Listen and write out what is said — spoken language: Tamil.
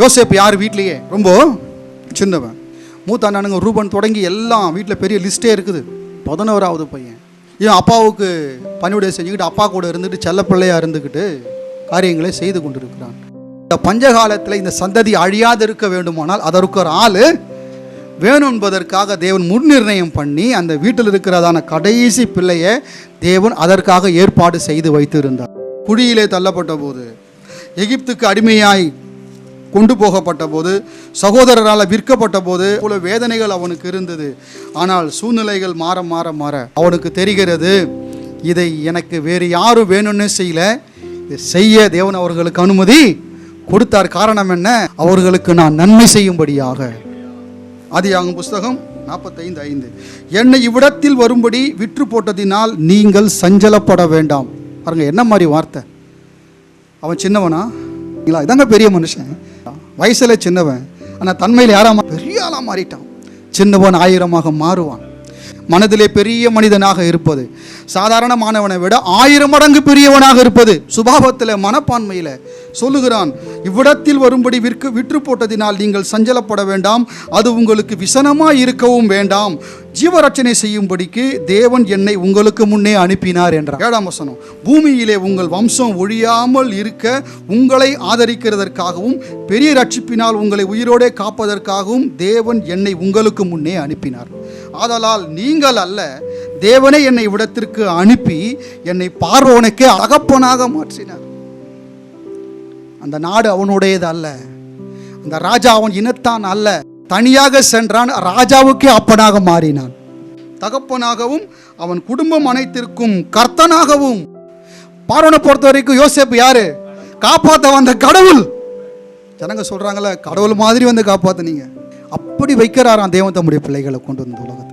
யோசேப்பு யார் வீட்லேயே ரொம்ப சின்னவன். மூத்த அண்ணனுங்க ரூபன் தொடங்கி எல்லாம் வீட்டில் பெரிய லிஸ்ட்டே இருக்குது. 11வது பையன். இவன் அப்பாவுக்கு பணிவிடை செஞ்சுக்கிட்டு அப்பா கூட இருந்துட்டு செல்ல பிள்ளையாக இருந்துக்கிட்டு காரியங்களை செய்து கொண்டிருக்கிறான். இந்த பஞ்சகாலத்தில் இந்த சந்ததி அழியாது இருக்க வேண்டுமானால் அதற்கு ஒரு ஆள் வேணும் என்பதற்காக தேவன் முன்னிர்ணயம் பண்ணி அந்த வீட்டில் இருக்கிறதான கடைசி பிள்ளையை தேவன் அதற்காக ஏற்பாடு செய்து வைத்திருந்தார். குழியிலே தள்ளப்பட்ட போது, எகிப்துக்கு அடிமையாய் கொண்டு போகப்பட்ட போது, சகோதரரால் விற்கப்பட்ட போது இவ்வளோ வேதனைகள் அவனுக்கு இருந்தது. ஆனால் சூழ்நிலைகள் மாற மாற மாற அவனுக்கு தெரிகிறது, இதை எனக்கு வேறு யாரும் வேணும்னு செய்யல, இதை செய்ய தேவன் அவர்களுக்கு அனுமதி கொடுத்தார். காரணம் என்ன? அவர்களுக்கு நான் நன்மை செய்யும்படியாக. ஆதியாகமம் புஸ்தகம் 45:5, என்னை இவ்விடத்தில் வரும்படி விற்று போட்டதினால் நீங்கள் சஞ்சலப்பட வேண்டாம். பாருங்க என்ன மாதிரி வார்த்தை. அவன் சின்னவனா? இதாங்க பெரிய மனுஷன், வயசுல சின்னவன், ஆனால் தன்மையில் யாரா பெரிய ஆளா மாறிட்டான். சின்னவன் 1000 மாறுவான். மனதிலே பெரிய மனிதனாக இருப்பது, சாதாரணமானவனை விட 1000 மடங்கு பெரியவனாக இருப்பது, சுபாவத்தில் மனப்பான்மையில் சொல்லுகிறான். இவ்விடத்தில் வரும்படி விற்று போட்டதினால் நீங்கள் சஞ்சலப்பட வேண்டாம், அது உங்களுக்கு விசனமாய் இருக்கவும் வேண்டாம், ஜீவரட்சணை செய்யும்படிக்கு தேவன் என்னை உங்களுக்கு முன்னே அனுப்பினார் என்றார். 7ஆம் வசனம், பூமியிலே உங்கள் வம்சம் ஒழியாமல் இருக்க உங்களை ஆதரிக்கிறதற்காகவும் பெரிய ரட்சிப்பினால் உங்களை உயிரோடே காப்பதற்காகவும் தேவன் என்னை உங்களுக்கு முன்னே அனுப்பினார். ஆதலால் நீங்கள் அல்ல, தேவனே என்னை இவ்விடத்திற்கு அனுப்பி என்னை பார்வோனுக்கே தகப்பனாக மாற்றினார். அந்த நாடு அவனுடையது அல்ல, அந்த ராஜா அவன் இனத்தான் அல்ல, தனியாக சென்றான், ராஜாவுக்கே அப்பனாக மாறினான். தகப்பனாகவும் அவன் குடும்பம் அனைத்திற்கும் கர்த்தனாகவும். பார்வோனை பொறுத்த வரைக்கும் யோசேப்பு யாரு? காப்பாற்ற வந்த கடவுள். ஜனங்க சொல்றாங்களே, கடவுள் மாதிரி வந்து காப்பாத்துனீங்க. அப்படி வைக்கிறாராம் தேவன் தம்முடைய பிள்ளைகளை கொண்டு வந்த உலகத்தை.